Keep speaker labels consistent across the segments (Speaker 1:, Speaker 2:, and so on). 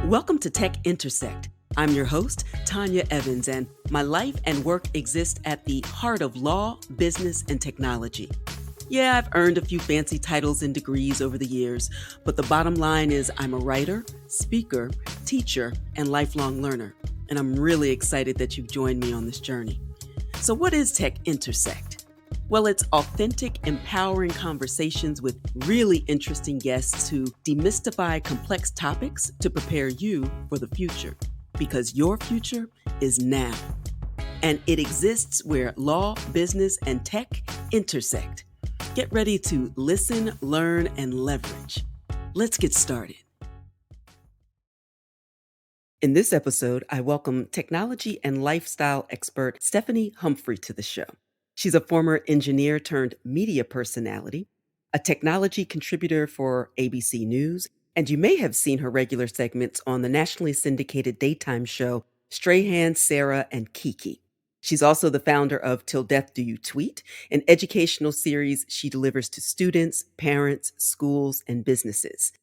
Speaker 1: Welcome to Tech Intersect. I'm your host, Tanya Evans, and my life and work exist at the heart of law, business, and technology. Yeah, I've earned a few fancy titles and degrees over the years, but the bottom line is I'm a writer, speaker, teacher, and lifelong learner, and I'm really excited that you've joined me on this journey. So what is Tech Intersect? Well, it's authentic, empowering conversations with really interesting guests who demystify complex topics to prepare you for the future. Because your future is now. And it exists where law, business, and tech intersect. Get ready to listen, learn, and leverage. Let's get started. In this episode, I welcome technology and lifestyle expert Stephanie Humphrey to the show. She's a former engineer turned media personality, a technology contributor for ABC News, and you may have seen her regular segments on the nationally syndicated daytime show Strahan Sarah and Kiki. She's also the founder of Till Death Do You Tweet, an educational series she delivers to students, parents, schools, and businesses.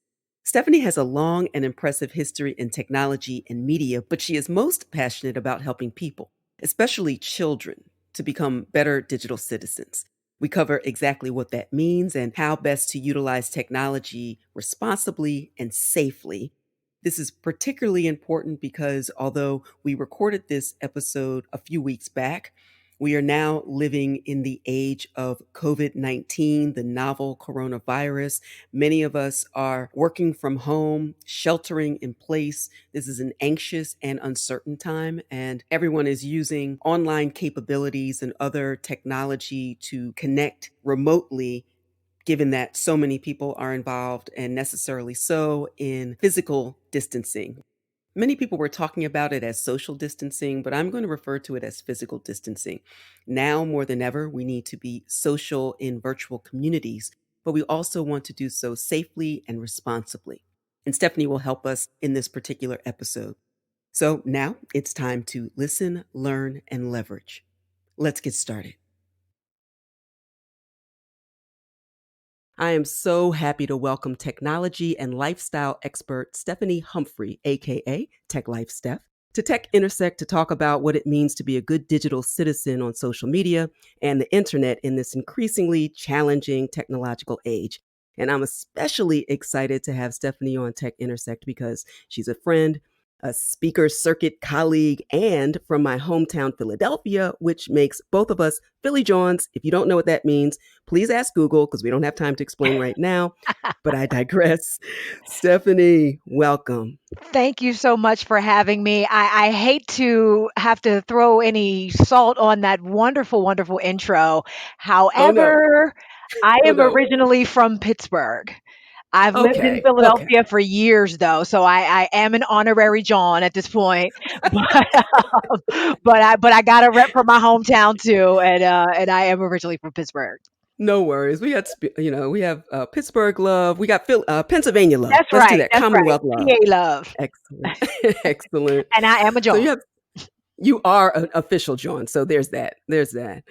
Speaker 1: Stephanie has a long and impressive history in technology and media, but she is most passionate about helping people, especially children, to become better digital citizens. We cover exactly what that means and how best to utilize technology responsibly and safely. This is particularly important because although we recorded this episode a few weeks back, we are now living in the age of COVID-19, the novel coronavirus. Many of us are working from home, sheltering in place. This is an anxious and uncertain time, and everyone is using online capabilities and other technology to connect remotely, given that so many people are involved, and necessarily so, in physical distancing. Many people were talking about it as social distancing, but I'm going to refer to it as physical distancing. Now more than ever, we need to be social in virtual communities, but we also want to do so safely and responsibly. And Stephanie will help us in this particular episode. So now it's time to listen, learn, and leverage. Let's get started. I am so happy to welcome technology and lifestyle expert Stephanie Humphrey, aka Tech Life Steph, to Tech Intersect to talk about what it means to be a good digital citizen on social media and the internet in this increasingly challenging technological age. And I'm especially excited to have Stephanie on Tech Intersect because she's a friend, a speaker circuit colleague, and from my hometown, Philadelphia, which makes both of us Philly Johns. If you don't know what that means, please ask Google because we don't have time to explain right now, but I digress. Stephanie, welcome.
Speaker 2: Thank you so much for having me. I hate to have to throw any salt on that wonderful, wonderful intro.
Speaker 1: Oh, no.
Speaker 2: However, I
Speaker 1: Oh,
Speaker 2: am
Speaker 1: no.
Speaker 2: originally from Pittsburgh. I've lived in
Speaker 1: Okay. Okay.
Speaker 2: Philadelphia for years, though, so I am an honorary John at this point. But I got a rep for my hometown too, and I am originally from Pittsburgh.
Speaker 1: No worries. We have Pittsburgh love. We got Pennsylvania love.
Speaker 2: That's
Speaker 1: Let's do
Speaker 2: right.
Speaker 1: that.
Speaker 2: That's right.
Speaker 1: Commonwealth love.
Speaker 2: PA love,
Speaker 1: Excellent. Excellent.
Speaker 2: and I am a
Speaker 1: So
Speaker 2: John.
Speaker 1: you are an official John. So there's that. There's that.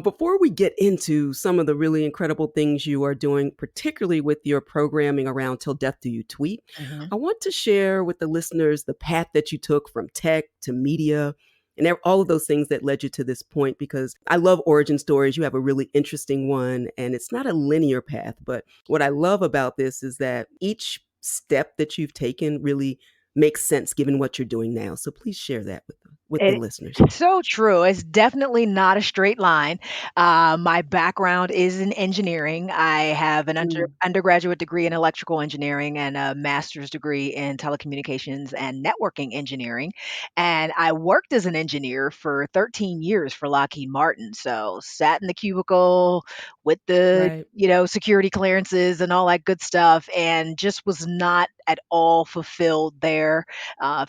Speaker 1: Before we get into some of the really incredible things you are doing, particularly with your programming around Till Death Do You Tweet,
Speaker 2: Mhm.
Speaker 1: I want to share with the listeners the path that you took from tech to media and all of those things that led you to this point, because I love origin stories. You have a really interesting one, and it's not a linear path. But what I love about this is that each step that you've taken really makes sense given what you're doing now. So please share that with the
Speaker 2: It,
Speaker 1: listeners.
Speaker 2: so true. It's definitely not a straight line. My background is in engineering. I have an
Speaker 1: Mm,
Speaker 2: undergraduate degree in electrical engineering and a master's degree in telecommunications and networking engineering. And I worked as an engineer for 13 years for Lockheed Martin. So sat in the cubicle with the
Speaker 1: right.
Speaker 2: security clearances and all that good stuff, and just was not at all fulfilled there.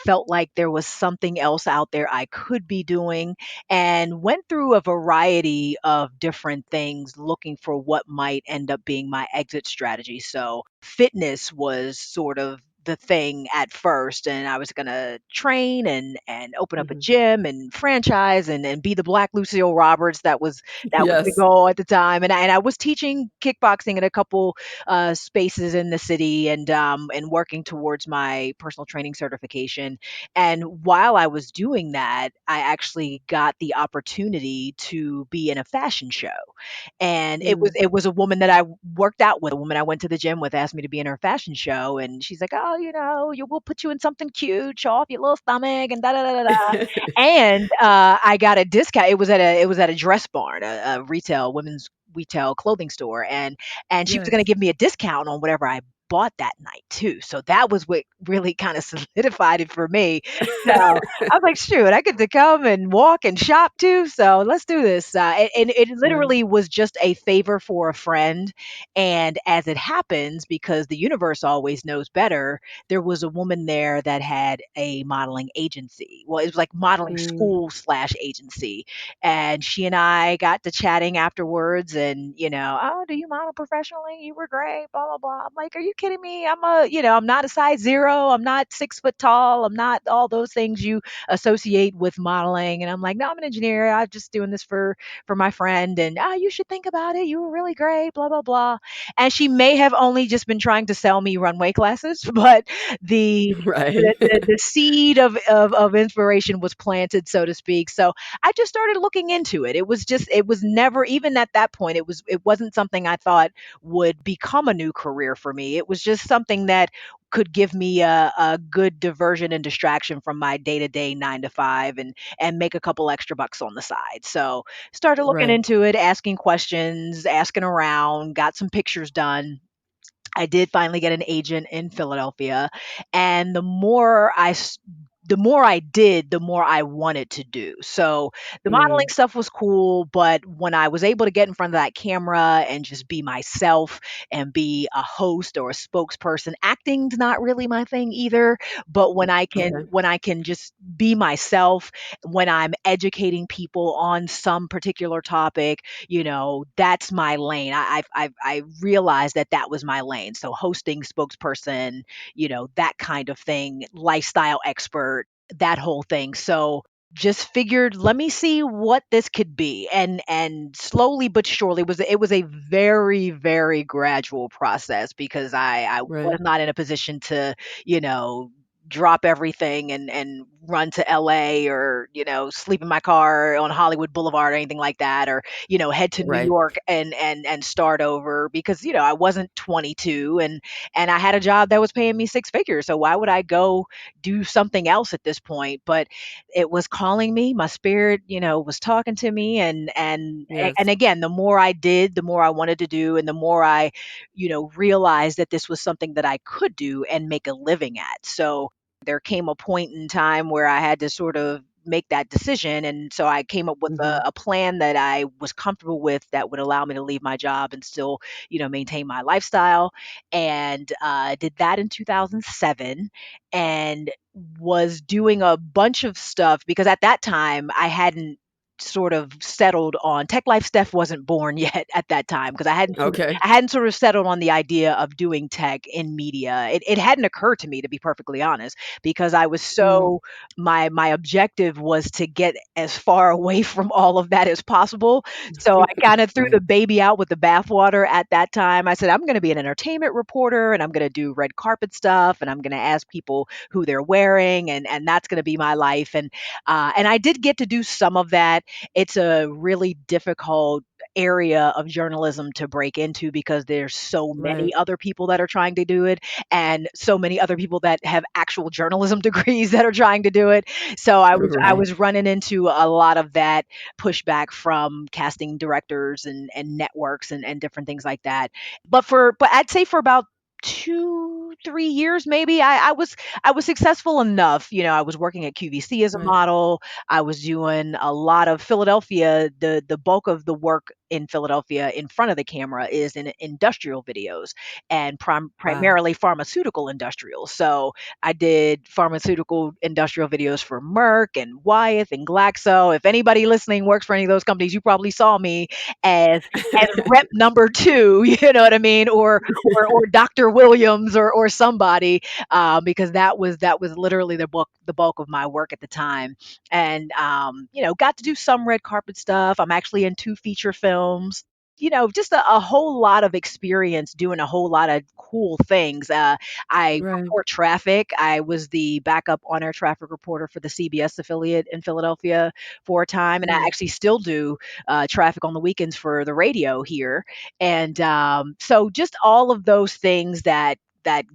Speaker 2: Felt like there was something else out there I could be doing, and went through a variety of different things looking for what might end up being my exit strategy. So, fitness was sort of the thing at first, and I was gonna train and open up a
Speaker 1: Mhm.
Speaker 2: gym and franchise and be the Black Lucille Roberts. That was the
Speaker 1: Yes.
Speaker 2: goal at the time, and I was teaching kickboxing in a couple spaces in the city, and working towards my personal training certification. And while I was doing that, I actually got the opportunity to be in a fashion show. And
Speaker 1: Mm.
Speaker 2: it was a woman that I worked out with, a woman I went to the gym with asked me to be in her fashion show, and she's like, "Oh, we'll put you in something cute, show off your little stomach and da da da da da." And I got a discount. It was at a dress barn, a retail women's retail clothing store, and she was going to
Speaker 1: Yes.
Speaker 2: give me a discount on whatever I bought that night too. So that was what really kind of solidified it for me. So I was like, shoot, I get to come and walk and shop too. So let's do this. And it
Speaker 1: Right.
Speaker 2: literally was just a favor for a friend. And as it happens, because the universe always knows better, there was a woman there that had a modeling agency. Well, it was like modeling
Speaker 1: Mm.
Speaker 2: school slash agency. And she and I got to chatting afterwards, and, oh, do you model professionally? You were great, blah, blah, blah. I'm like, are you kidding me? I'm not a size zero. I'm not 6 foot tall. I'm not all those things you associate with modeling. And I'm like, no, I'm an engineer. I'm just doing this for my friend. And you should think about it. You were really great, blah, blah, blah. And she may have only just been trying to sell me runway classes, but the
Speaker 1: Right.
Speaker 2: the seed of inspiration was planted, so to speak. So I just started looking into it. It was never, even at that point, it wasn't something I thought would become a new career for me. It was just something that could give me a good diversion and distraction from my day-to-day 9 to 5, and make a couple extra bucks on the side. So started looking
Speaker 1: Right.
Speaker 2: into it, asking questions, asking around, got some pictures done. I did finally get an agent in Philadelphia, and the more I did, the more I wanted to do. So the modeling
Speaker 1: Mm.
Speaker 2: stuff was cool, but when I was able to get in front of that camera and just be myself and be a host or a spokesperson, acting's not really my thing either. But
Speaker 1: Okay.
Speaker 2: when I can just be myself, when I'm educating people on some particular topic, that's my lane. I realized that that was my lane. So hosting, spokesperson, that kind of thing, lifestyle expert, that whole thing. So just figured, let me see what this could be. And slowly but surely, it was a very, very gradual process, because I was
Speaker 1: Right.
Speaker 2: not in a position to, you know, drop everything and run to LA, or, sleep in my car on Hollywood Boulevard or anything like that, or, head to New
Speaker 1: Right.
Speaker 2: York and start over, because, I wasn't 22, and I had a job that was paying me six figures. So why would I go do something else at this point? But it was calling me. My spirit, was talking to me, and
Speaker 1: Yes.
Speaker 2: again, the more I did, the more I wanted to do, and the more I, realized that this was something that I could do and make a living at. So there came a point in time where I had to sort of make that decision. And so I came up with
Speaker 1: Mhm.
Speaker 2: a plan that I was comfortable with, that would allow me to leave my job and still, maintain my lifestyle. And did that in 2007, and was doing a bunch of stuff, because at that time I hadn't sort of settled on Tech Life. Steph wasn't born yet at that time, because
Speaker 1: Okay.
Speaker 2: I hadn't sort of settled on the idea of doing tech in media. It hadn't occurred to me, to be perfectly honest, because I was
Speaker 1: Mm.
Speaker 2: so, my objective was to get as far away from all of that as possible. So I kind of threw
Speaker 1: Right.
Speaker 2: the baby out with the bathwater at that time. I said, I'm going to be an entertainment reporter, and I'm going to do red carpet stuff, and I'm going to ask people who they're wearing, and that's going to be my life. And I did get to do some of that. It's a really difficult area of journalism to break into, because there's so
Speaker 1: Right.
Speaker 2: many other people that are trying to do it, and so many other people that have actual journalism degrees that are trying to do it. So I
Speaker 1: Right.
Speaker 2: was running into a lot of that pushback from casting directors and networks and different things like that. But I'd say for about 2 3 years maybe, I was successful enough. I was working at QVC as a
Speaker 1: Right.
Speaker 2: model. I was doing a lot of Philadelphia. The bulk of the work in Philadelphia in front of the camera is in industrial videos and
Speaker 1: Wow.
Speaker 2: primarily pharmaceutical industrial. So I did pharmaceutical industrial videos for Merck and Wyeth and Glaxo. If anybody listening works for any of those companies, you probably saw me as rep number two, you know what I mean, or Dr. Williams or somebody, because that was literally the bulk of my work at the time, and got to do some red carpet stuff. I'm actually in two feature films. Just a whole lot of experience doing a whole lot of cool things. I
Speaker 1: Right.
Speaker 2: report traffic. I was the backup on-air traffic reporter for the CBS affiliate in Philadelphia for a time, and I
Speaker 1: Mm.
Speaker 2: actually still do traffic on the weekends for the radio here. And so just all of those things that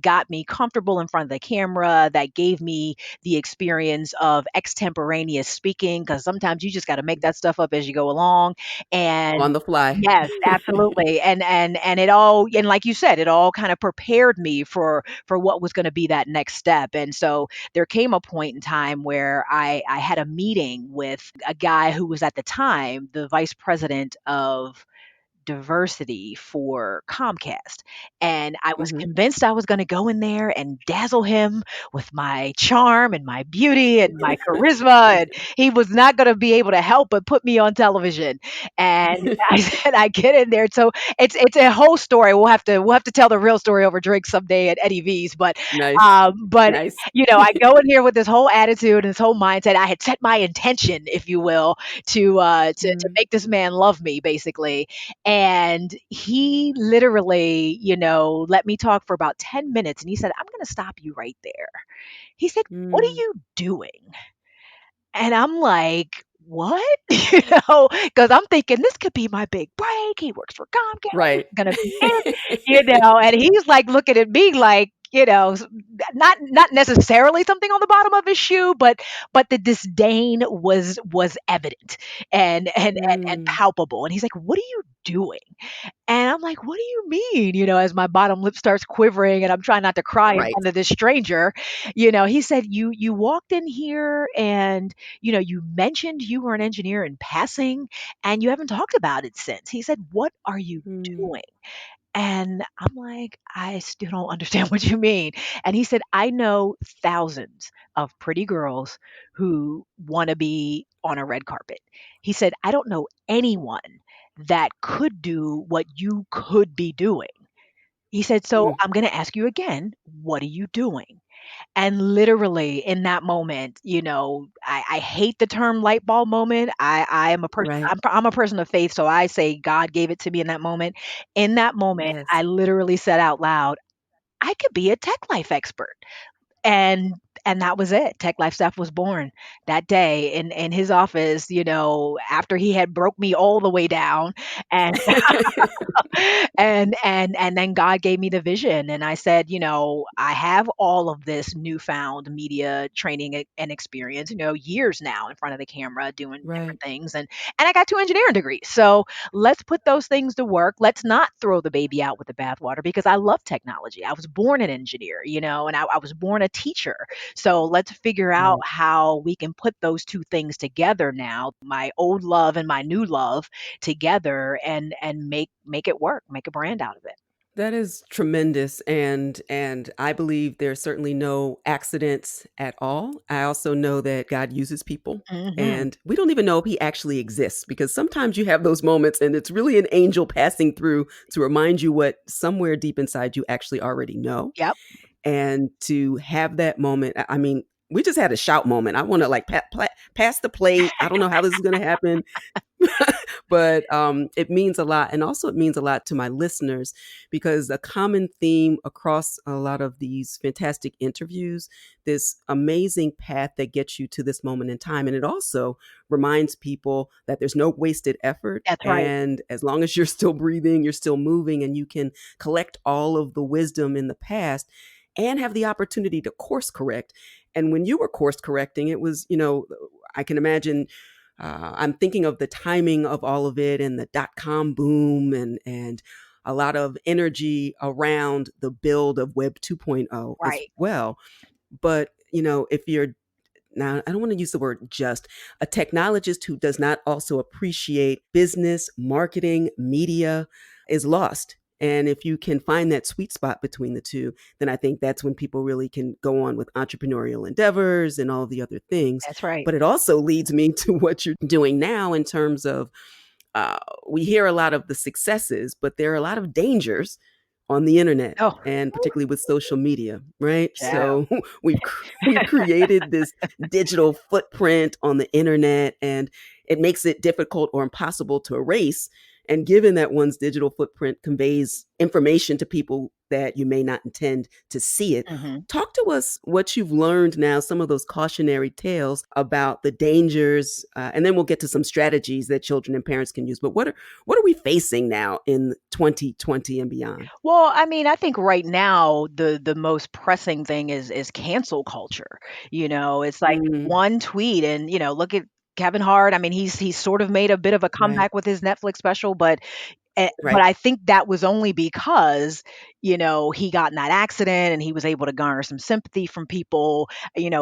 Speaker 2: got me comfortable in front of the camera, that gave me the experience of extemporaneous speaking, because sometimes you just got to make that stuff up as you go along. And
Speaker 1: On the fly.
Speaker 2: yes, absolutely. And it all, and like you said, it all kind of prepared me for what was going to be that next step. And so there came a point in time where I had a meeting with a guy who was at the time the vice president of diversity for Comcast. And I was
Speaker 1: Mhm.
Speaker 2: convinced I was going to go in there and dazzle him with my charm and my beauty and my charisma. And he was not going to be able to help but put me on television. And I said, I get in there. So it's a whole story. We'll have to tell the real story over drinks someday at Eddie V's. But
Speaker 1: Nice.
Speaker 2: but
Speaker 1: Nice.
Speaker 2: I go in here with this whole attitude and this whole mindset. I had set my intention, if you will, to
Speaker 1: Mm.
Speaker 2: make this man love me, basically. And he literally, let me talk for about 10 minutes. And he said, I'm going to stop you right there. He said, what are
Speaker 1: Mm.
Speaker 2: you doing? And I'm like, what? Because I'm thinking this could be my big break. He works for Comcast. This
Speaker 1: Right.
Speaker 2: is gonna be it, and he's like looking at me like, not necessarily something on the bottom of his shoe, but the disdain was evident and
Speaker 1: Mm.
Speaker 2: palpable. And he's like, what are you doing? And I'm like, "What do you mean?" As my bottom lip starts quivering and I'm trying not to cry in
Speaker 1: Right.
Speaker 2: front of this stranger. He said, "You walked in here and, you mentioned you were an engineer in passing and you haven't talked about it since." He said, "What are you
Speaker 1: Mm.
Speaker 2: doing?" And I'm like, "I still don't understand what you mean." And he said, "I know thousands of pretty girls who wanna be on a red carpet." He said, "I don't know anyone that could do what you could be doing." He said, "So
Speaker 1: Mm.
Speaker 2: I'm gonna ask you again, what are you doing?" And literally in that moment, I hate the term light bulb moment. I am a person.
Speaker 1: Right.
Speaker 2: I'm a person of faith, so I say God gave it to me in that moment. In that moment, I
Speaker 1: Yes.
Speaker 2: literally said out loud, "I could be a tech life expert." And and that was it. Tech Life Steph was born that day in his office, after he had broke me all the way down. And and then God gave me the vision, and I said, I have all of this newfound media training and experience, years now in front of the camera doing
Speaker 1: Right.
Speaker 2: different things, and I got two engineering degrees. So let's put those things to work. Let's not throw the baby out with the bathwater, because I love technology. I was born an engineer, and I was born a teacher. So let's figure out
Speaker 1: Right.
Speaker 2: how we can put those two things together now, my old love and my new love together, and make it work, make a brand out of it.
Speaker 1: That is tremendous, and I believe there's certainly no accidents at all. I also know that God uses people,
Speaker 2: Mhm.
Speaker 1: and we don't even know if he actually exists, because sometimes you have those moments and it's really an angel passing through to remind you what somewhere deep inside you actually already know.
Speaker 2: Yep.
Speaker 1: And to have that moment, I mean, we just had a shout moment. I want to like pass the plate. I don't know how this is going to happen. But it means a lot. And also, it means a lot to my listeners, because a common theme across a lot of these fantastic interviews, this amazing path that gets you to this moment in time. And it also reminds people that there's no wasted effort.
Speaker 2: That's right.
Speaker 1: And as long as you're still breathing, you're still moving, and you can collect all of the wisdom in the past and have the opportunity to course correct. And when you were course correcting, it was, I can imagine, I'm thinking of the timing of all of it and the .com boom, and a lot of energy around the build of Web 2.0 as
Speaker 2: Right.
Speaker 1: well. But if you're now I don't want to use the word just, a technologist who does not also appreciate business, marketing, media is lost. And if you can find that sweet spot between the two, then I think that's when people really can go on with entrepreneurial endeavors and all the other things.
Speaker 2: That's right.
Speaker 1: But it also leads me to what you're doing now in terms of uh, we hear a lot of the successes, but there are a lot of dangers on the internet
Speaker 2: Oh,
Speaker 1: and particularly with social media, right?
Speaker 2: child.
Speaker 1: So we've created this digital footprint on the internet, and it makes it difficult or impossible to erase. And given that one's digital footprint conveys information to people that you may not intend to see it,
Speaker 2: Mhm.
Speaker 1: talk to us what you've learned now, some of those cautionary tales about the dangers, and then we'll get to some strategies that children and parents can use. But what are we facing now in 2020 and beyond?
Speaker 2: Well, I mean, I think right now the most pressing thing is cancel culture. It's like
Speaker 1: Mm,
Speaker 2: one tweet and, look at Kevin Hart. I mean, he's sort of made a bit of a
Speaker 1: right,
Speaker 2: comeback with his Netflix special, but
Speaker 1: right,
Speaker 2: I think that was only because, he got in that accident and he was able to garner some sympathy from people.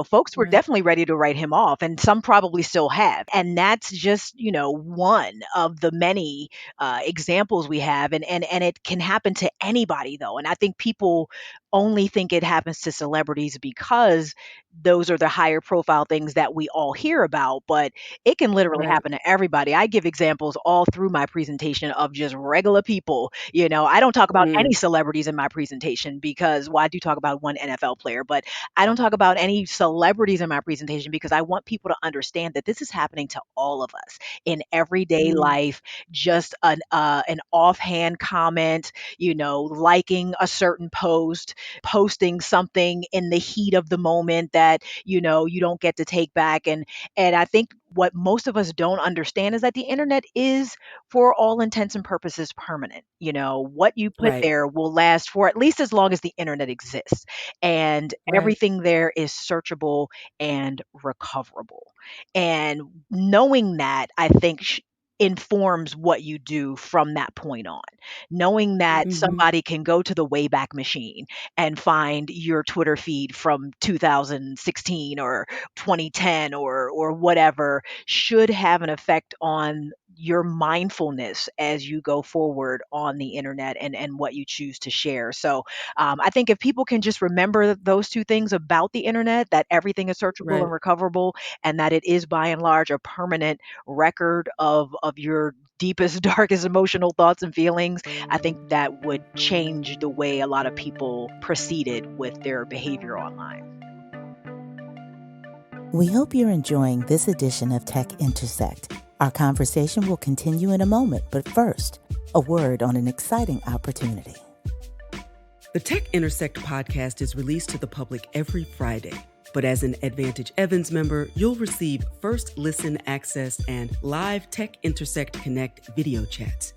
Speaker 2: Folks were
Speaker 1: right,
Speaker 2: definitely ready to write him off, and some probably still have. And that's just, one of the many examples we have. And it can happen to anybody, though. And I think people only think it happens to celebrities because those are the higher profile things that we all hear about. But it can literally
Speaker 1: right.
Speaker 2: happen to everybody. I give examples all through my presentation of just regular people. I don't talk about any
Speaker 1: Mm,
Speaker 2: celebrities in my presentation because, well, I do talk about one NFL player, but I don't talk about any celebrities in my presentation because I want people to understand that this is happening to all of us in everyday
Speaker 1: mm,
Speaker 2: life. Just an offhand comment, liking a certain post, posting something in the heat of the moment that you don't get to take back. And I think what most of us don't understand is that the internet is, for all intents and purposes, permanent. What you put
Speaker 1: right,
Speaker 2: there will last for at least as long as the internet exists. And
Speaker 1: right,
Speaker 2: everything there is searchable and recoverable. And knowing that, I think, informs what you do from that point on. Knowing that
Speaker 1: hmm,
Speaker 2: somebody can go to the Wayback Machine and find your Twitter feed from 2016 or 2010 or whatever should have an effect on your mindfulness as you go forward on the internet and what you choose to share. So I think if people can just remember those two things about the internet, that everything is searchable and
Speaker 1: right.
Speaker 2: recoverable, and that it is by and large a permanent record of your deepest, darkest emotional thoughts and feelings, I think that would change the way a lot of people proceeded with their behavior online.
Speaker 3: We hope you're enjoying this edition of Tech Intersect. Our conversation will continue in a moment, but first, a word on an exciting opportunity.
Speaker 1: The Tech Intersect podcast is released to the public every Friday. But as an Advantage Evans member, you'll receive first listen access and live Tech Intersect Connect video chats.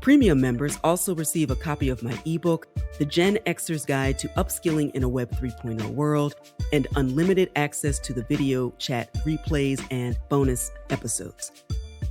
Speaker 1: Premium members also receive a copy of my ebook, The Gen Xer's Guide to Upskilling in a Web 3.0 World, and unlimited access to the video chat replays and bonus episodes.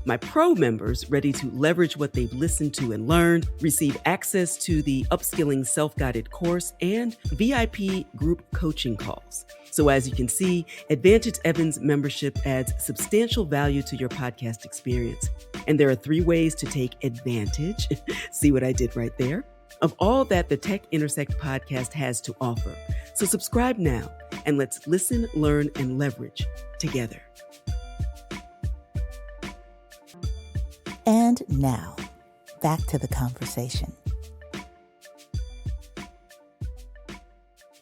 Speaker 1: My pro members, ready to leverage what they've listened to and learned, receive access to the Upskilling Self-Guided course and VIP group coaching calls. So as you can see, Advantage Evans membership adds substantial value to your podcast experience. And there are 3 ways to take advantage, see what I did right there, of all that the Tech Intersect podcast has to offer. So subscribe now and let's listen, learn, and leverage together.
Speaker 3: And now, back to the conversation.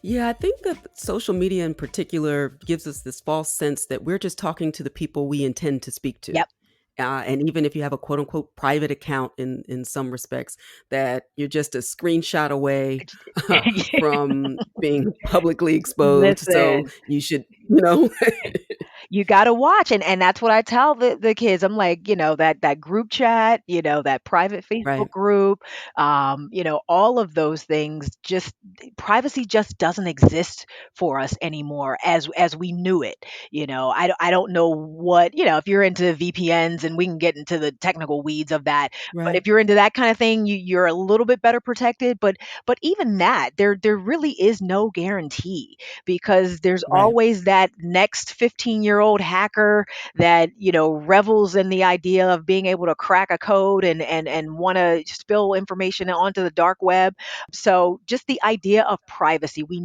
Speaker 1: Yeah, I think that social media in particular gives us this false sense that we're just talking to the people we intend to speak to.
Speaker 2: Yep.
Speaker 1: And even if you have a quote unquote private account in some respects, that you're just a screenshot away from being publicly exposed. So
Speaker 2: Listen,
Speaker 1: you should, you know.
Speaker 2: You gotta watch, and that's what I tell the kids. I'm like, that group chat, that private Facebook
Speaker 1: Right,
Speaker 2: group, all of those things, just privacy just doesn't exist for us anymore as we knew it. I don't know what, if you're into VPNs, and we can get into the technical weeds of that, but
Speaker 1: right,
Speaker 2: if you're into that kind of thing, you're a little bit better protected, but even that, there really is no guarantee, because there's
Speaker 1: right.
Speaker 2: always that next 15-year-old hacker that, revels in the idea of being able to crack a code and want to spill information onto the dark web. So just the idea of privacy, we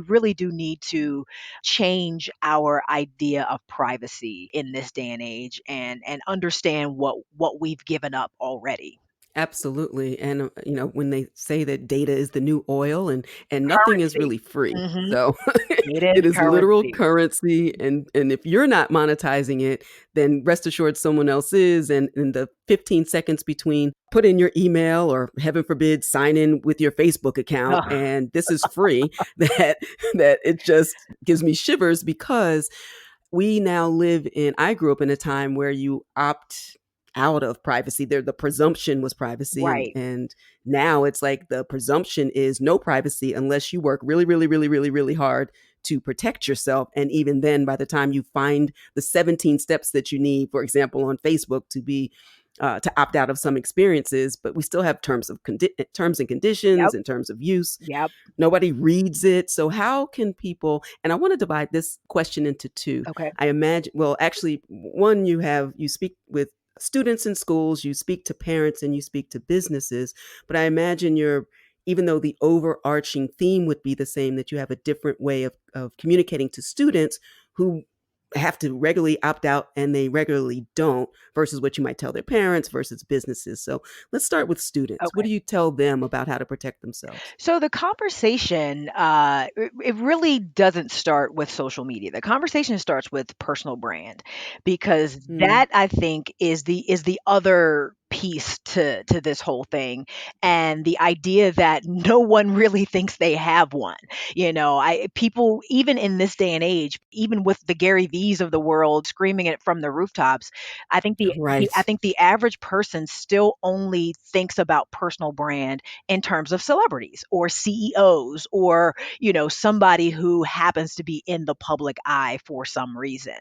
Speaker 2: really do need to change our idea of privacy in this day and age, and understand what we've given up already.
Speaker 1: Absolutely. And when they say that data is the new oil and nothing is
Speaker 2: Currency.
Speaker 1: really free.
Speaker 2: Hmm.
Speaker 1: So
Speaker 2: It is
Speaker 1: it is literal
Speaker 2: currency.
Speaker 1: currency and if you're not monetizing it, then rest assured someone else is and in the 15 seconds between put in your email or heaven forbid sign in with your Facebook account and this is free that it just gives me shivers because we now live in I grew up in a time where you opt out of privacy. There the presumption was privacy
Speaker 2: Right.
Speaker 1: and now it's like the presumption is no privacy unless you work really, really, really, really, really hard to protect yourself. And even then, by the time you find the 17 steps that you need, for example, on Facebook to opt out of some experiences, but we still have terms and conditions
Speaker 2: Yep.
Speaker 1: and terms of use.
Speaker 2: Yep.
Speaker 1: Nobody reads it. So how can people, and I want to divide this question into two.
Speaker 2: Okay.
Speaker 1: I imagine, well, actually, one, you speak with students in schools, you speak to parents, and you speak to businesses. But I imagine even though the overarching theme would be the same, that you have a different way of communicating to students who have to regularly opt out and they regularly don't versus what you might tell their parents versus businesses. So let's start with students. What
Speaker 2: Okay.
Speaker 1: do you tell them about how to protect themselves?
Speaker 2: So the conversation, it really doesn't start with social media. The conversation starts with personal brand, because
Speaker 1: Mm,
Speaker 2: that, I think, is the other piece to this whole thing, and the idea that no one really thinks they have one. I people, even in this day and age, even with the Gary V's of the world screaming it from the rooftops, I
Speaker 1: right.
Speaker 2: think the average person still only thinks about personal brand in terms of celebrities or CEOs, or, somebody who happens to be in the public eye for some reason.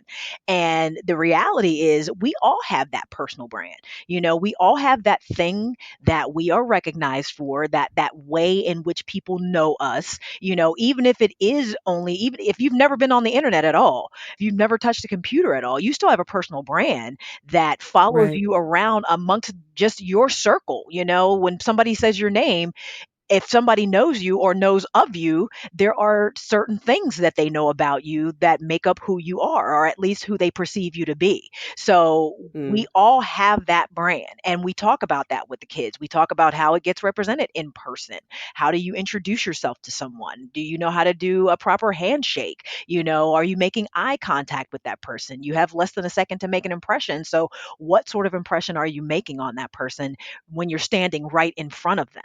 Speaker 2: And the reality is we all have that personal brand. We all have that thing that we are recognized for, that way in which people know us, even if it is only, even if you've never been on the internet at all, if you've never touched a computer at all, you still have a personal brand that follows
Speaker 1: Right.
Speaker 2: you around amongst just your circle. When somebody says your name, if somebody knows you or knows of you, there are certain things that they know about you that make up who you are, or at least who they perceive you to be. So we
Speaker 1: Mm,
Speaker 2: all have that brand, and we talk about that with the kids. We talk about how it gets represented in person. How do you introduce yourself to someone? Do you know how to do a proper handshake? Are you making eye contact with that person? You have less than a second to make an impression. So, what sort of impression are you making on that person when you're standing right in front of them?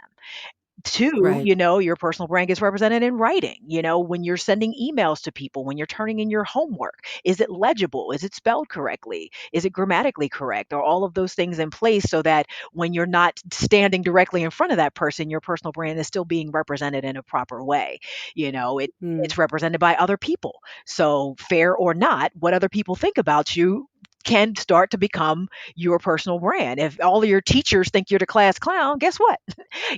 Speaker 2: Two,
Speaker 1: right.
Speaker 2: your personal brand gets represented in writing. When you're sending emails to people, when you're turning in your homework, is it legible? Is it spelled correctly? Is it grammatically correct? Are all of those things in place so that when you're not standing directly in front of that person, your personal brand is still being represented in a proper way? It's
Speaker 1: Mm,
Speaker 2: represented by other people. So, fair or not, what other people think about you can start to become your personal brand. If all of your teachers think you're the class clown, guess what?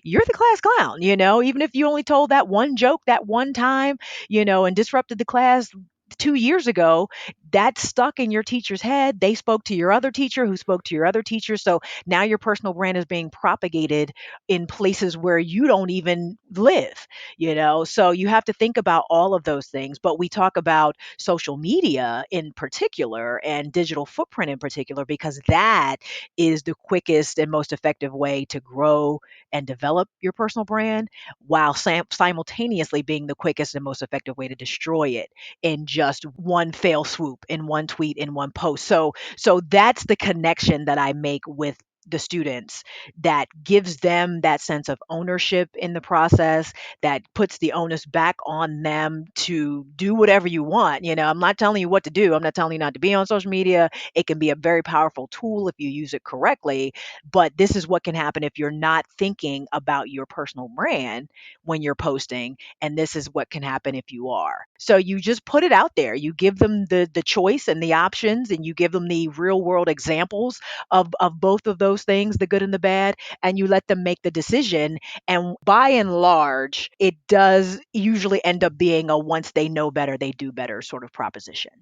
Speaker 2: You're the class clown, even if you only told that one joke that one time, and disrupted the class 2 years ago, that stuck in your teacher's head. They spoke to your other teacher who spoke to your other teacher. So now your personal brand is being propagated in places where you don't even live. So you have to think about all of those things. But we talk about social media in particular and digital footprint in particular, because that is the quickest and most effective way to grow and develop your personal brand, while simultaneously being the quickest and most effective way to destroy it in just one fell swoop, in one tweet, in one post. So that's the connection that I make with the students that gives them that sense of ownership in the process, that puts the onus back on them to do whatever you want. I'm not telling you what to do. I'm not telling you not to be on social media. It can be a very powerful tool if you use it correctly, but this is what can happen if you're not thinking about your personal brand when you're posting, and this is what can happen if you are. So you just put it out there. You give them the choice and the options, and you give them the real world examples of both of those things, the good and the bad, and you let them make the decision. And by and large, it does usually end up being a once they know better, they do better sort of proposition.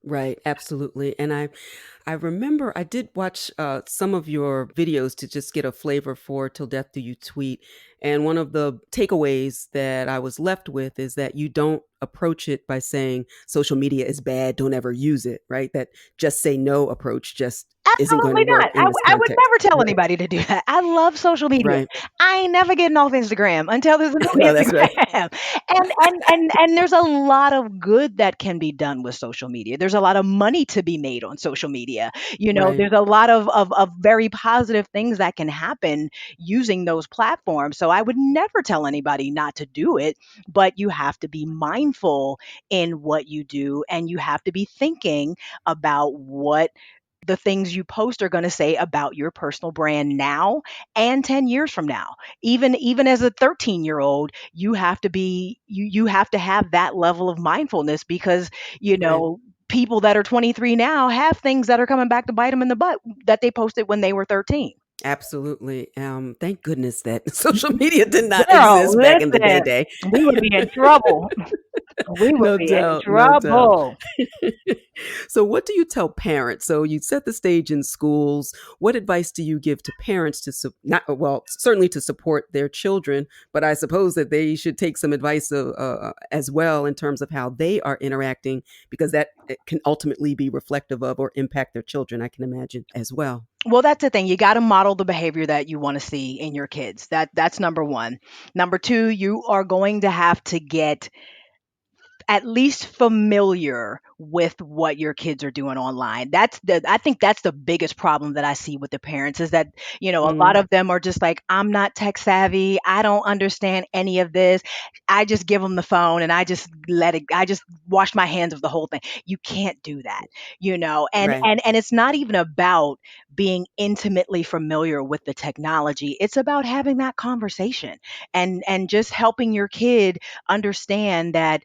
Speaker 1: Right, absolutely. And I remember I did watch some of your videos to just get a flavor for Till Death Do You Tweet. And one of the takeaways that I was left with is that you don't approach it by saying social media is bad, don't ever use it, right? That just say no approach just isn't going to
Speaker 2: Absolutely
Speaker 1: work
Speaker 2: not.
Speaker 1: in this
Speaker 2: I would
Speaker 1: context.
Speaker 2: never tell
Speaker 1: Right,
Speaker 2: anybody to do that. I love social media.
Speaker 1: right.
Speaker 2: I ain't never getting off Instagram until there's a new
Speaker 1: No, that's right.
Speaker 2: Instagram. And there's a lot of good that can be done with social media. There's a lot of money to be made on social media.
Speaker 1: Right,
Speaker 2: There's a lot of very positive things that can happen using those platforms. So I would never tell anybody not to do it, but you have to be mindful in what you do, and you have to be thinking about what the things you post are going to say about your personal brand now and 10 years from now. Even as a 13-year-old, you have to have that level of mindfulness, because you
Speaker 1: right.
Speaker 2: know people that are 23 now have things that are coming back to bite them in the butt that they posted when they were 13.
Speaker 1: Absolutely. Thank goodness that social media did not
Speaker 2: Girl,
Speaker 1: exist back in the
Speaker 2: listen,
Speaker 1: day.
Speaker 2: we would be in trouble. We would
Speaker 1: No
Speaker 2: be in
Speaker 1: doubt, no doubt.
Speaker 2: trouble.
Speaker 1: So, what do you tell parents? So, you set the stage in schools. What advice do you give to parents to not well, certainly to support their children, but I suppose that they should take some advice as well in terms of how they are interacting, because that it can ultimately be reflective of or impact their children. I can imagine as well.
Speaker 2: Well, that's the thing. You got to model the behavior that you want to see in your kids. That's number one. Number two, you are going to have to get at least familiar with what your kids are doing online. I think that's the biggest problem that I see with the parents, is that, a lot
Speaker 1: Mm,
Speaker 2: of them are just like, I'm not tech savvy. I don't understand any of this. I just give them the phone and I just wash my hands of the whole thing. You can't do that, and
Speaker 1: right,
Speaker 2: and it's not even about being intimately familiar with the technology. It's about having that conversation, and just helping your kid understand that,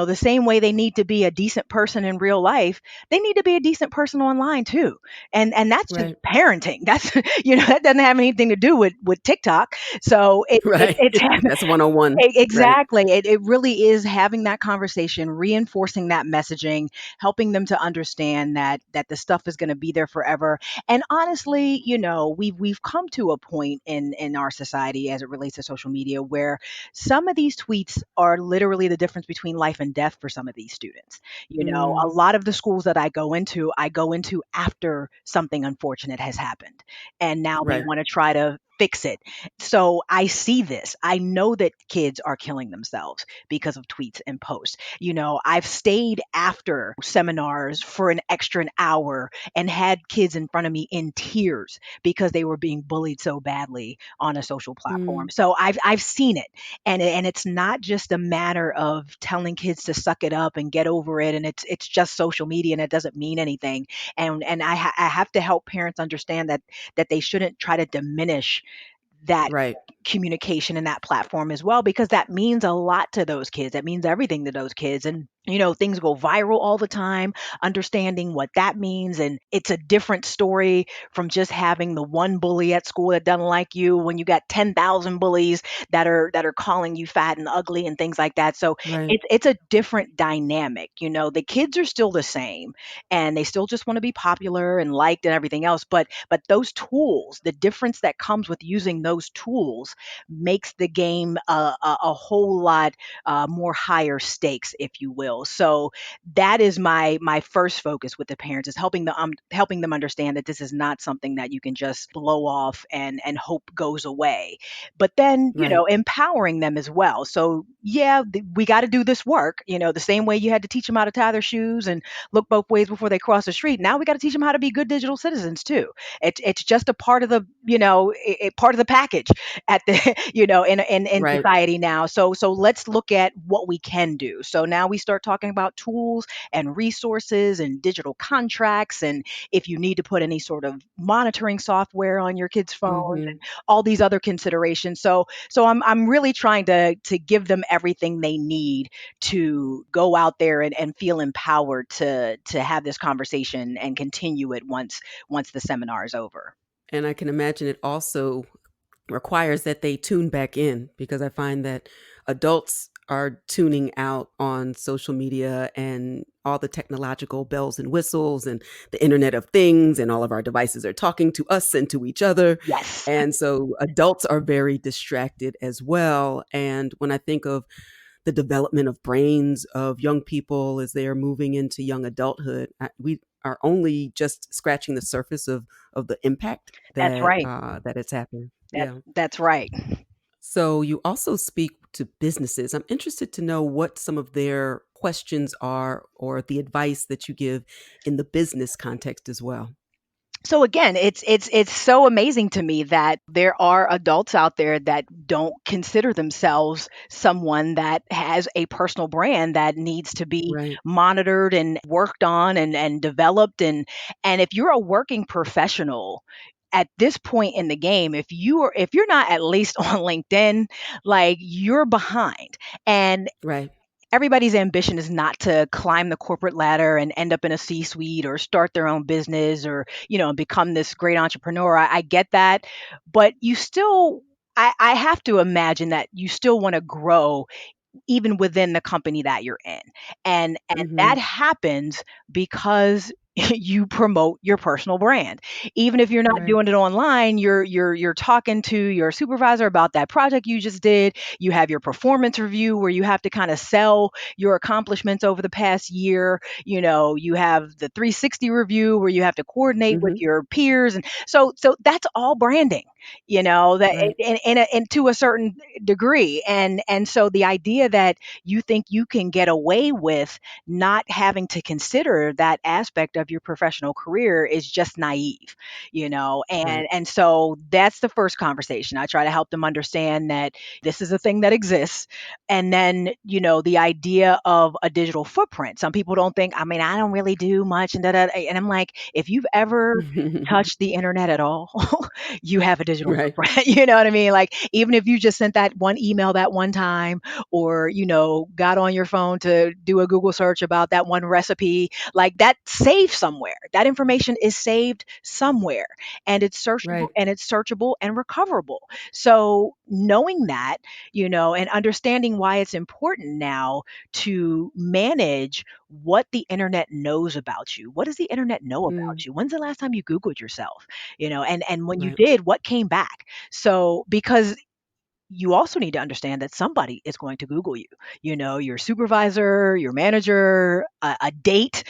Speaker 2: the same way they need to be a decent person in real life, they need to be a decent person online too. And that's just
Speaker 1: right,
Speaker 2: parenting. That's that doesn't have anything to do with TikTok. So
Speaker 1: right.
Speaker 2: it's
Speaker 1: That's 101. Right,
Speaker 2: exactly. It really is having that conversation, reinforcing that messaging, helping them to understand that the stuff is going to be there forever. And honestly, we've come to a point in our society as it relates to social media where some of these tweets are literally the difference between life and death for some of these students. A
Speaker 1: mm,
Speaker 2: lot of the schools that I go into after something unfortunate has happened. And now they
Speaker 1: right,
Speaker 2: want to try to fix it. So I see this. I know that kids are killing themselves because of tweets and posts. I've stayed after seminars for an extra an hour and had kids in front of me in tears because they were being bullied so badly on a social platform.
Speaker 1: mm,
Speaker 2: So I've seen it. And it's not just a matter of telling kids to suck it up and get over it, and it's just social media and it doesn't mean anything. And I have to help parents understand that they shouldn't try to diminish that
Speaker 1: right,
Speaker 2: communication in that platform as well, because that means a lot to those kids. That means everything to those kids. And things go viral all the time. Understanding what that means, and it's a different story from just having the one bully at school that doesn't like you, when you got 10,000 bullies that are calling you fat and ugly and things like that. So
Speaker 1: right,
Speaker 2: it's a different dynamic. The kids are still the same, and they still just want to be popular and liked and everything else, but those tools, the difference that comes with using those tools, makes the game a whole lot more higher stakes, if you will, skills. So that is my first focus with the parents, is helping them understand that this is not something that you can just blow off and hope goes away. But then,
Speaker 1: Right.
Speaker 2: empowering them as well. So yeah, we got to do this work. The same way you had to teach them how to tie their shoes and look both ways before they cross the street. Now we got to teach them how to be good digital citizens too. It's just a part of the part of the package at the in
Speaker 1: Right.
Speaker 2: society now. So let's look at what we can do. So now we start talking about tools and resources and digital contracts, and if you need to put any sort of monitoring software on your kids' phones and
Speaker 1: Mhm.
Speaker 2: all these other considerations. So I'm really trying to give them everything they need to go out there and feel empowered to have this conversation and continue it once the seminar is over.
Speaker 1: And I can imagine it also requires that they tune back in, because I find that adults are tuning out on social media and all the technological bells and whistles and the Internet of Things, and all of our devices are talking to us and to each other.
Speaker 2: Yes.
Speaker 1: And so adults are very distracted as well. And when I think of the development of brains of young people as they are moving into young adulthood, we are only just scratching the surface of the impact
Speaker 2: That's
Speaker 1: that
Speaker 2: right.
Speaker 1: that it's happening.
Speaker 2: That's
Speaker 1: Yeah.
Speaker 2: that's right.
Speaker 1: So you also speak to businesses. I'm interested to know what some of their questions are, or the advice that you give in the business context as well.
Speaker 2: So again, it's so amazing to me that there are adults out there that don't consider themselves someone that has a personal brand that needs to be
Speaker 1: Right.
Speaker 2: monitored and worked on and developed, and if you're a working professional at this point in the game, if you're not at least on LinkedIn, like, you're behind. And
Speaker 1: Right.
Speaker 2: everybody's ambition is not to climb the corporate ladder and end up in a C-suite or start their own business, or become this great entrepreneur. I get that, but you still, I have to imagine that you still want to grow even within the company that you're in. And that
Speaker 1: Mhm.
Speaker 2: happens because you promote your personal brand. Even if you're not
Speaker 1: Right.
Speaker 2: doing it online, you're talking to your supervisor about that project you just did. You have your performance review where you have to kind of sell your accomplishments over the past year. You have the 360 review where you have to coordinate with
Speaker 1: Mhm.
Speaker 2: your peers. And so that's all branding, that
Speaker 1: Right.
Speaker 2: and to a certain degree. And so the idea that you think you can get away with not having to consider that aspect of your professional career is just naive,
Speaker 1: Right.
Speaker 2: and so that's the first conversation. I try to help them understand that this is a thing that exists. And then, the idea of a digital footprint. Some people don't think, I mean, I don't really do much, and and I'm like, if you've ever touched the internet at all, you have a digital
Speaker 1: Right.
Speaker 2: footprint. You know what I mean? Like, even if you just sent that one email that one time, or, got on your phone to do a Google search about that one recipe, like, that saved somewhere. That information is saved somewhere, and
Speaker 1: Right.
Speaker 2: it's searchable and recoverable. So knowing that, and understanding why it's important now to manage what the internet knows about you. What does the internet know
Speaker 1: Mm.
Speaker 2: about you? When's the last time you Googled yourself? And when you
Speaker 1: Right.
Speaker 2: did, what came back? So, because you also need to understand that somebody is going to Google you, your supervisor, your manager, a date,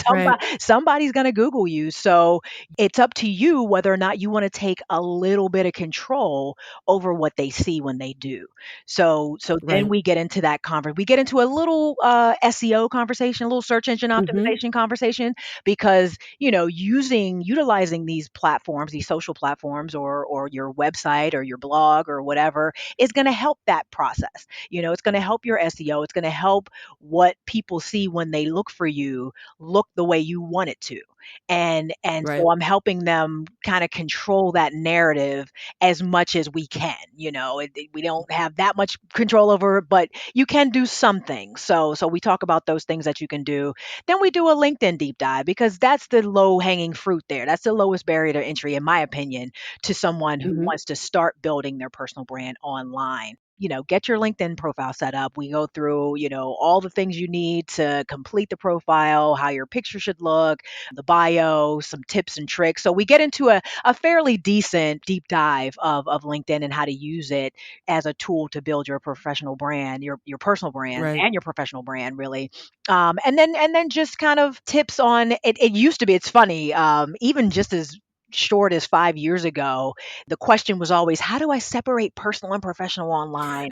Speaker 1: Right.
Speaker 2: somebody's going to Google you. So it's up to you whether or not you want to take a little bit of control over what they see when they do. So then
Speaker 1: Right.
Speaker 2: we get into that conversation. We get into a little SEO conversation, a little search engine
Speaker 1: Mhm.
Speaker 2: optimization conversation, because utilizing these platforms, these social platforms, or your website or your blog or whatever, is going to help that process. It's going to help your SEO. It's going to help what people see when they look for you look the way you want it to. And
Speaker 1: Right.
Speaker 2: so I'm helping them kind of control that narrative as much as we can. We don't have that much control over it, but you can do something. So we talk about those things that you can do. Then we do a LinkedIn deep dive, because that's the low hanging fruit there. That's the lowest barrier to entry, in my opinion, to someone who
Speaker 1: Mhm.
Speaker 2: wants to start building their personal brand online. get your LinkedIn profile set up. We go through, all the things you need to complete the profile, how your picture should look, the bio, some tips and tricks. So we get into a fairly decent deep dive of LinkedIn and how to use it as a tool to build your professional brand, your personal brand
Speaker 1: Right.
Speaker 2: and your professional brand, really. And then just kind of tips on it. It used to be. It's funny. Even just as short as 5 years ago, the question was always, how do I separate personal and professional online?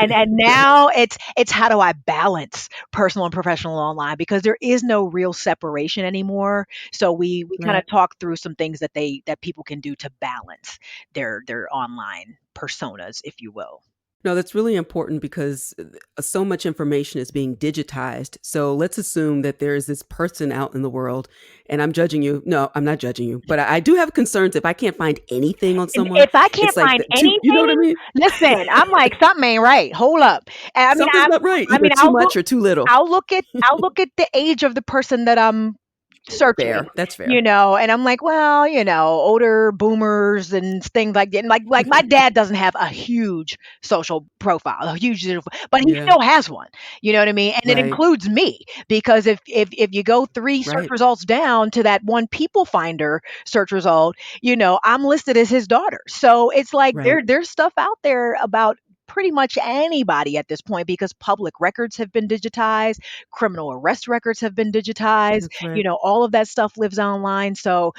Speaker 2: And now it's how do I balance personal and professional online, because there is no real separation anymore. So we kind of
Speaker 1: Right.
Speaker 2: talk through some things that people can do to balance their online personas, if you will.
Speaker 1: No, that's really important because so much information is being digitized. So let's assume that there is this person out in the world, and I'm judging you. No, I'm not judging you, but I do have concerns if I can't find anything on
Speaker 2: And
Speaker 1: someone.
Speaker 2: if I can't
Speaker 1: It's like
Speaker 2: find
Speaker 1: the two, you know what I
Speaker 2: anything,
Speaker 1: mean?
Speaker 2: listen, I'm like, something ain't right. Hold up. And I mean,
Speaker 1: Something's not right.
Speaker 2: I
Speaker 1: Either
Speaker 2: mean,
Speaker 1: too much or too little.
Speaker 2: I'll look at the age of the person that I'm searching,
Speaker 1: Fair. That's fair.
Speaker 2: and I'm like, well, older boomers and things like that. And like my dad doesn't have a huge social profile, but he
Speaker 1: Yeah.
Speaker 2: still has one. You know what I mean? And it
Speaker 1: Right.
Speaker 2: includes me, because if you go three search
Speaker 1: Right.
Speaker 2: results down to that one people finder search result, I'm listed as his daughter. So it's like
Speaker 1: Right.
Speaker 2: there's stuff out there about pretty much anybody at this point, because public records have been digitized, criminal arrest records have been digitized,
Speaker 1: That's right.
Speaker 2: all of that stuff lives online. So,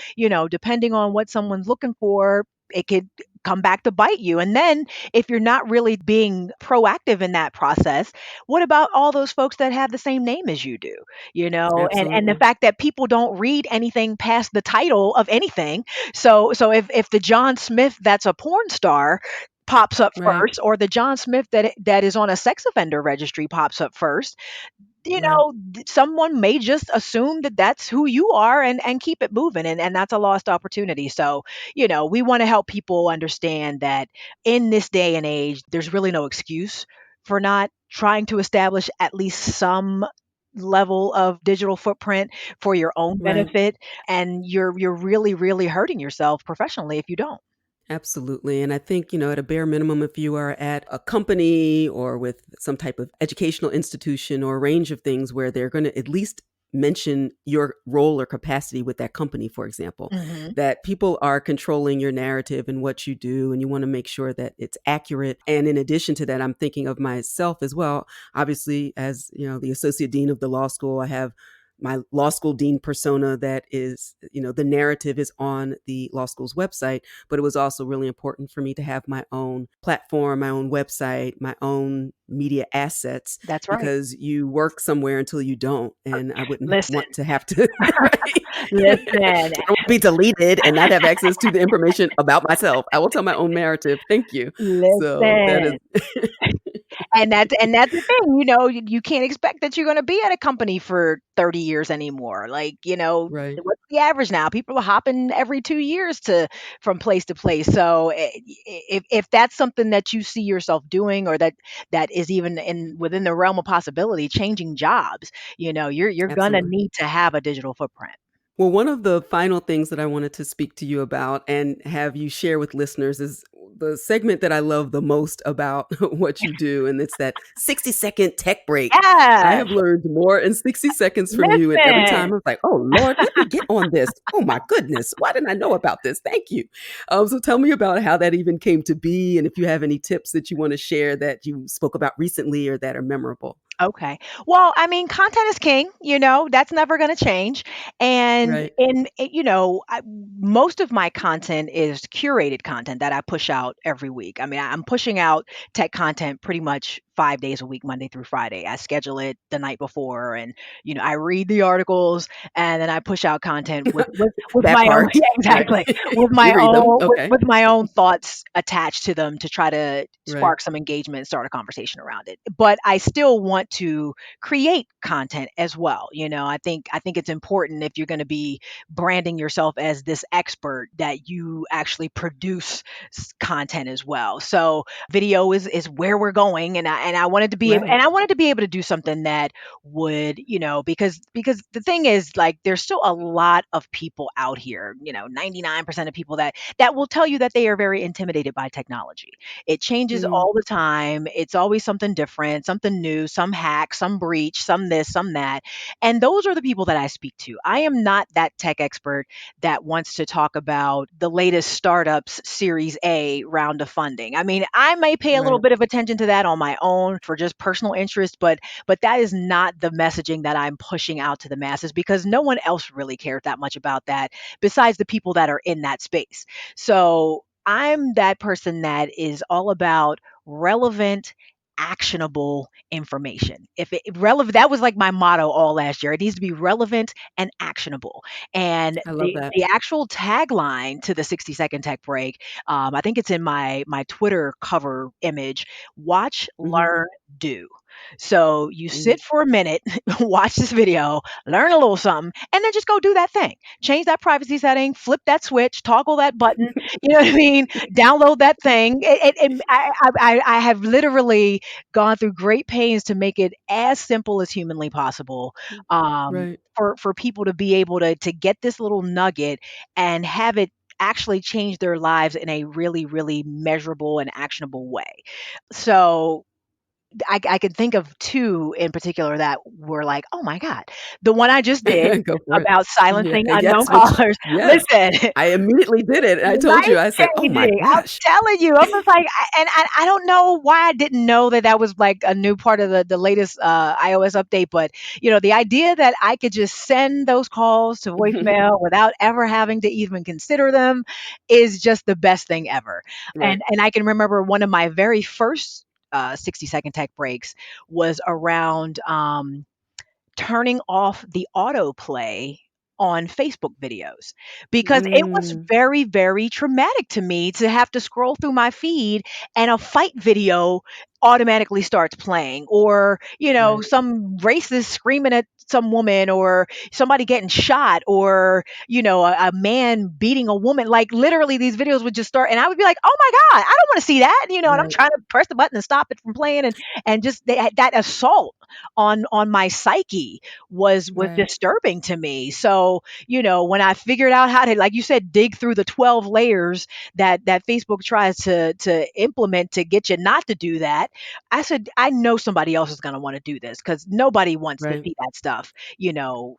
Speaker 2: depending on what someone's looking for, it could come back to bite you. And then if you're not really being proactive in that process, what about all those folks that have the same name as you do? And the
Speaker 1: Absolutely.
Speaker 2: fact that people don't read anything past the title of anything. So if the John Smith that's a porn star pops up
Speaker 1: Right.
Speaker 2: first, or the John Smith that is on a sex offender registry pops up first,
Speaker 1: Right.
Speaker 2: someone may just assume that that's who you are, and keep it moving, and that's a lost opportunity. So, we want to help people understand that in this day and age, there's really no excuse for not trying to establish at least some level of digital footprint for your own
Speaker 1: Right.
Speaker 2: benefit, and you're really really hurting yourself professionally if you don't.
Speaker 1: Absolutely. And I think, at a bare minimum, if you are at a company or with some type of educational institution or a range of things where they're going to at least mention your role or capacity with that company, for example,
Speaker 2: Mhm.
Speaker 1: that people are controlling your narrative and what you do, and you want to make sure that it's accurate. And in addition to that, I'm thinking of myself as well. Obviously, as the associate dean of the law school, I have my law school dean persona that is, the narrative is on the law school's website, but it was also really important for me to have my own platform, my own website, my own media assets,
Speaker 2: That's right.
Speaker 1: because you work somewhere until you don't. And I wouldn't
Speaker 2: Listen,
Speaker 1: want to have to, right? I
Speaker 2: listen,
Speaker 1: don't want to be deleted and not have access to the information about myself. I will tell my own narrative. Thank you. So that
Speaker 2: listen.
Speaker 1: is,
Speaker 2: And that's the thing, you can't expect that you're going to be at a company for 30 years anymore. Like,
Speaker 1: right.
Speaker 2: what's the average now? People are hopping every 2 years to from place to place. So if that's something that you see yourself doing, or that is even in within the realm of possibility, changing jobs, you're going to
Speaker 1: Absolutely.
Speaker 2: need to have a digital footprint.
Speaker 1: Well, one of the final things that I wanted to speak to you about and have you share with listeners is the segment that I love the most about what you do, and it's that 60-second tech break. I
Speaker 2: Yes.
Speaker 1: have learned more in 60 seconds from you, and every time
Speaker 2: Listen.
Speaker 1: I'm like, oh, Lord, let me get on this. Oh, my goodness. Why didn't I know about this? Thank you. So tell me about how that even came to be, and if you have any tips that you want to share that you spoke about recently or that are memorable.
Speaker 2: Okay. Well, I mean, content is king, that's never going to change. And
Speaker 1: Right.
Speaker 2: most of my content is curated content that I push out every week. I mean, I'm pushing out tech content pretty much 5 days a week, Monday through Friday. I schedule it the night before, and, I read the articles, and then I push out content with
Speaker 1: That
Speaker 2: my own,
Speaker 1: part.
Speaker 2: yeah,
Speaker 1: Right.
Speaker 2: exactly, with
Speaker 1: You
Speaker 2: my
Speaker 1: read them.
Speaker 2: own,
Speaker 1: Okay.
Speaker 2: with my own thoughts attached to them to try to
Speaker 1: Right.
Speaker 2: spark some engagement, start a conversation around it. But I still want to create content as well. I think it's important if you're going to be branding yourself as this expert that you actually produce content as well. So video is where we're going, and I wanted to be able,
Speaker 1: Right.
Speaker 2: and I wanted to be able to do something that would, because the thing is, like, there's still a lot of people out here, 99% of people that will tell you that they are very intimidated by technology. It changes
Speaker 1: Mm,
Speaker 2: all the time. It's always something different, something new, some hack, some breach, some this, some that. And those are the people that I speak to. I am not that tech expert that wants to talk about the latest startups Series A round of funding. I mean, I may pay a little
Speaker 1: right.
Speaker 2: bit of attention to that on my own for just personal interest, but that is not the messaging that I'm pushing out to the masses, because no one else really cares that much about that besides the people that are in that space. So I'm that person that is all about relevant, actionable information. If it relevant, that was like my motto all last year. It needs to be relevant and actionable. And
Speaker 1: I love
Speaker 2: the
Speaker 1: that.
Speaker 2: the actual tagline to the 60-second tech break, I think it's in my Twitter cover image. Watch,
Speaker 1: Hmm.
Speaker 2: learn, do. So you
Speaker 1: Mm.
Speaker 2: sit for a minute, watch this video, learn a little something, and then just go do that thing. Change that privacy setting, flip that switch, toggle that button. You know what I mean? Download that thing. I have literally gone through great pains to make it as simple as humanly possible,
Speaker 1: Right.
Speaker 2: for people to be able to get this little nugget and have it actually change their lives in a really, really measurable and actionable way. So I can think of two in particular that were like, "Oh my god." The one I just did
Speaker 1: Go for it.
Speaker 2: about
Speaker 1: Yeah.
Speaker 2: silencing unknown
Speaker 1: Yes. Which,
Speaker 2: callers.
Speaker 1: yes,
Speaker 2: Listen,
Speaker 1: I immediately did it. And I told you,
Speaker 2: life
Speaker 1: I said, oh my
Speaker 2: changing. I'm
Speaker 1: gosh.
Speaker 2: telling you. I'm just like, I don't know why I didn't know that that was like a new part of the latest iOS update, but the idea that I could just send those calls to voicemail without ever having to even consider them is just the best thing ever.
Speaker 1: Right.
Speaker 2: And I can remember one of my very first 60-second tech breaks was around turning off the autoplay on Facebook videos, because it was
Speaker 1: Mm,
Speaker 2: very, very traumatic to me to have to scroll through my feed and a fight video automatically starts playing, or
Speaker 1: right.
Speaker 2: some racist screaming at some woman, or somebody getting shot, or a man beating a woman. Like, literally, these videos would just start and I would be like, oh my god, I don't want to see that. And I'm
Speaker 1: Right.
Speaker 2: trying to press the button and stop it from playing, and just that assault on my psyche was
Speaker 1: Right.
Speaker 2: disturbing to me. So, when I figured out how to, like you said, dig through the 12 layers that Facebook tries to implement to get you not to do that, I said, I know somebody else is going to want to do this, because nobody wants to
Speaker 1: Right.
Speaker 2: see that stuff,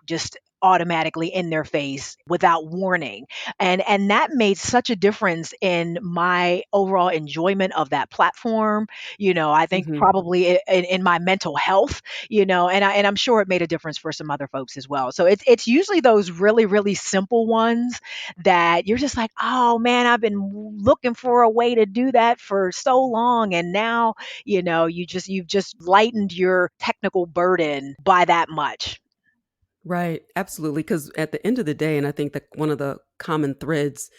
Speaker 2: just automatically in their face without warning. And that made such a difference in my overall enjoyment of that platform. I think
Speaker 1: Hmm.
Speaker 2: probably in my mental health, and I'm sure it made a difference for some other folks as well. So it's usually those really, really simple ones that you're just like, oh man, I've been looking for a way to do that for so long, and now you've just lightened your technical burden by that much.
Speaker 1: Right, absolutely. Because at the end of the day, and I think that one of the common threads,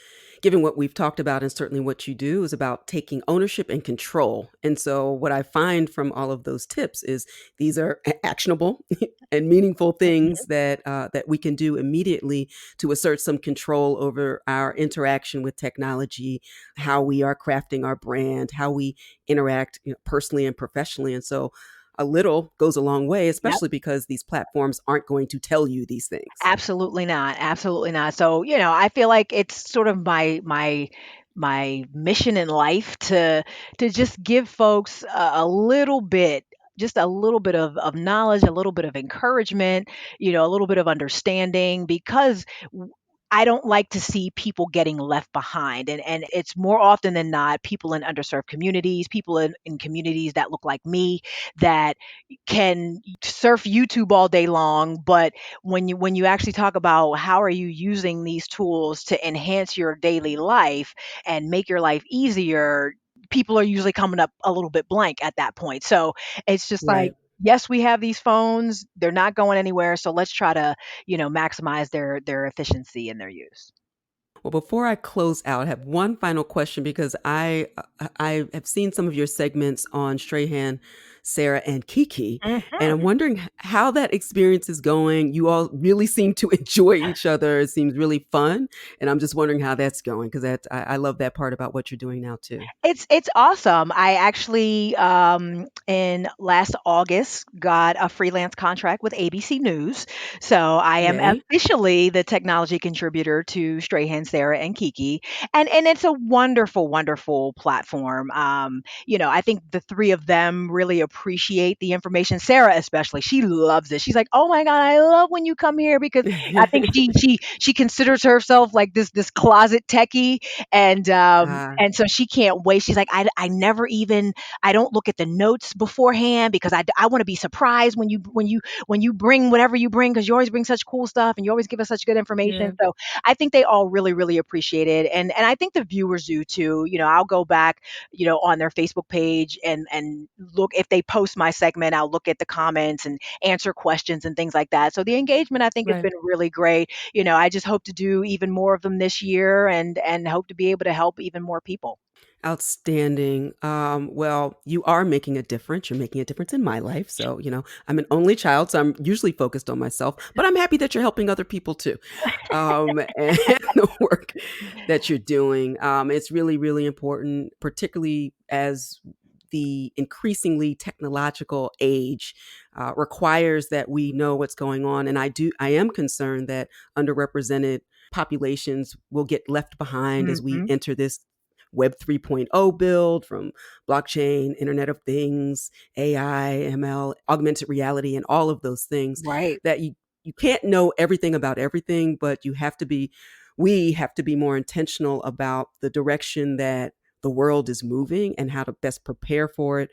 Speaker 1: given what we've talked about and certainly what you do, is about taking ownership and control. And so, what I find from all of those tips is these are actionable and meaningful things that we can do immediately to assert some control over our interaction with technology, how we are crafting our brand, how we interact, personally and professionally. And so, a little goes a long way,
Speaker 2: Yep.
Speaker 1: especially because these platforms aren't going to tell you these things.
Speaker 2: Absolutely not. Absolutely not. So, I feel like it's sort of my mission in life to just give folks a little bit, just a little bit of knowledge, a little bit of encouragement, a little bit of understanding, because I don't like to see people getting left behind. And it's more often than not people in underserved communities, people in communities that look like me, that can surf YouTube all day long, but when you actually talk about how are you using these tools to enhance your daily life and make your life easier, people are usually coming up a little bit blank at that point. So it's just like,
Speaker 1: Right.
Speaker 2: yes, we have these phones, they're not going anywhere, so let's try to, maximize their efficiency and their use.
Speaker 1: Well, before I close out, I have one final question because I have seen some of your segments on Strahan Sarah and Kiki. And
Speaker 2: Mhm.
Speaker 1: I'm wondering how that experience is going. You all really seem to enjoy each other. It seems really fun. And I'm just wondering how that's going because I love that part about what you're doing now, too.
Speaker 2: It's awesome. I actually, in last August, got a freelance contract with ABC News. So I am
Speaker 1: Yay.
Speaker 2: officially the technology contributor to Strahan Sarah and Kiki, and it's a wonderful, wonderful platform. I think the three of them really appreciate the information. Sarah, especially, she loves it. She's like, "Oh my God, I love when you come here," because I think she considers herself like this closet techie,
Speaker 1: Ah,
Speaker 2: and so she can't wait. She's like, I never even, I don't look at the notes beforehand because I want to be surprised when you bring whatever you bring, because you always bring such cool stuff and you always give us such good information.
Speaker 1: yeah.
Speaker 2: So I think they all really, really appreciate it. And I think the viewers do too. I'll go back, on their Facebook page and look if they post my segment, I'll look at the comments and answer questions and things like that. So the engagement I think has
Speaker 1: Right.
Speaker 2: been really great. I just hope to do even more of them this year and hope to be able to help even more people.
Speaker 1: Outstanding. Well, you are making a difference. You're making a difference in my life. So, I'm an only child, so I'm usually focused on myself, but I'm happy that you're helping other people too. And the work that you're doing, it's really, really important, particularly as the increasingly technological age requires that we know what's going on. And I am concerned that underrepresented populations will get left behind as we
Speaker 2: Mhm.
Speaker 1: enter this Web 3.0 build from blockchain, Internet of Things, AI, ML, augmented reality, and all of those things
Speaker 2: Right.
Speaker 1: that you can't know everything about everything, but we have to be more intentional about the direction that the world is moving and how to best prepare for it,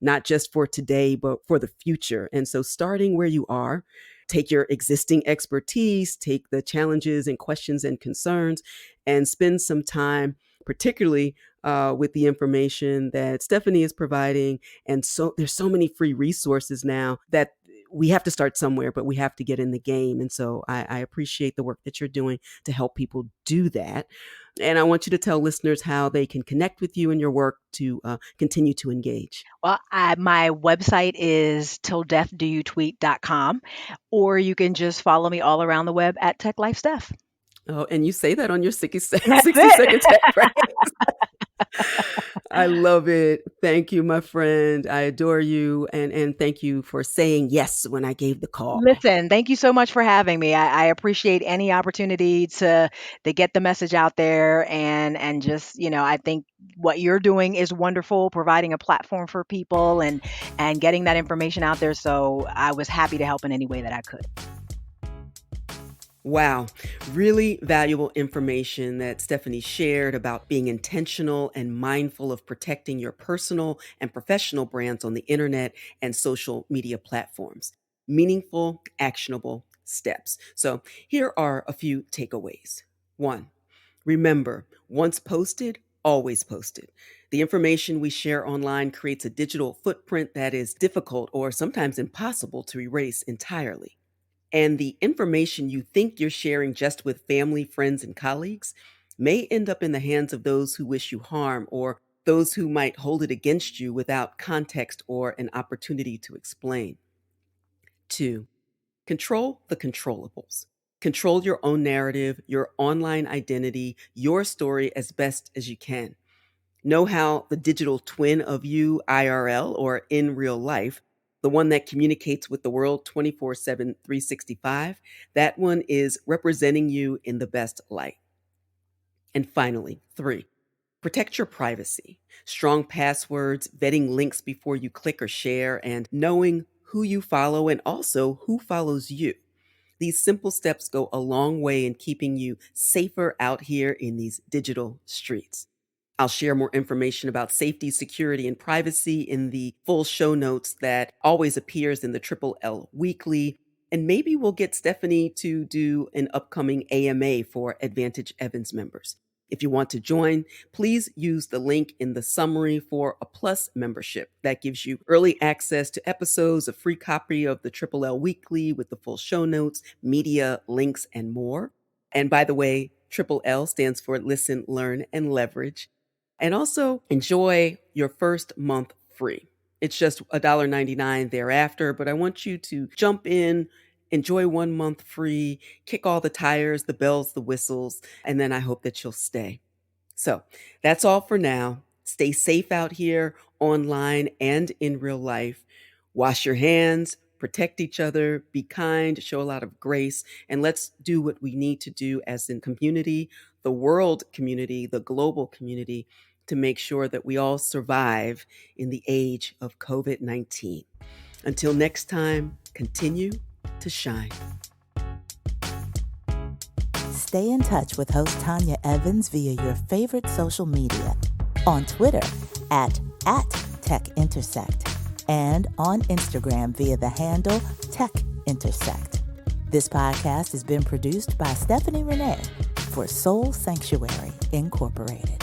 Speaker 1: not just for today, but for the future. And so starting where you are, take your existing expertise, take the challenges and questions and concerns, and spend some time particularly with the information that Stephanie is providing. And so there's so many free resources now that we have to start somewhere, but we have to get in the game. And so I appreciate the work that you're doing to help people do that. And I want you to tell listeners how they can connect with you and your work to continue to engage.
Speaker 2: Well, my website is tilldeathdoyoutweet.com, or you can just follow me all around the web at Tech Life Steph.
Speaker 1: Oh, and you say that on your 60,
Speaker 2: That's
Speaker 1: 60-second
Speaker 2: it.
Speaker 1: tech, right? I love it. Thank you, my friend. I adore you. And thank you for saying yes when I gave the call.
Speaker 2: Listen, thank you so much for having me. I appreciate any opportunity to get the message out there, and just, I think what you're doing is wonderful, providing a platform for people and getting that information out there. So I was happy to help in any way that I could.
Speaker 1: Wow. Really valuable information that Stephanie shared about being intentional and mindful of protecting your personal and professional brands on the internet and social media platforms. Meaningful, actionable steps. So here are a few takeaways. One, remember, once posted, always posted. The information we share online creates a digital footprint that is difficult or sometimes impossible to erase entirely. And the information you think you're sharing just with family, friends, and colleagues may end up in the hands of those who wish you harm or those who might hold it against you without context or an opportunity to explain. Two, control the controllables. Control your own narrative, your online identity, your story as best as you can. Know how the digital twin of you, IRL or in real life, the one that communicates with the world 24/7, 365, that one is representing you in the best light. And finally, three, protect your privacy. Strong passwords, vetting links before you click or share, and knowing who you follow and also who follows you. These simple steps go a long way in keeping you safer out here in these digital streets. I'll share more information about safety, security, and privacy in the full show notes that always appears in the Triple L Weekly. And maybe we'll get Stephanie to do an upcoming AMA for Advantage Evans members. If you want to join, please use the link in the summary for a Plus membership. That gives you early access to episodes, a free copy of the Triple L Weekly with the full show notes, media, links, and more. And by the way, Triple L stands for Listen, Learn, and Leverage. And also enjoy your first month free. It's just $1.99 thereafter, but I want you to jump in, enjoy 1 month free, kick all the tires, the bells, the whistles, and then I hope that you'll stay. So that's all for now. Stay safe out here, online and in real life. Wash your hands, protect each other, be kind, show a lot of grace, and let's do what we need to do as a community, the world community, the global community, to make sure that we all survive in the age of COVID-19. Until next time, continue to shine.
Speaker 3: Stay in touch with host Tanya Evans via your favorite social media. On Twitter @TechIntersect and on Instagram via the handle TechIntersect. This podcast has been produced by Stephanie Renee for Soul Sanctuary Incorporated.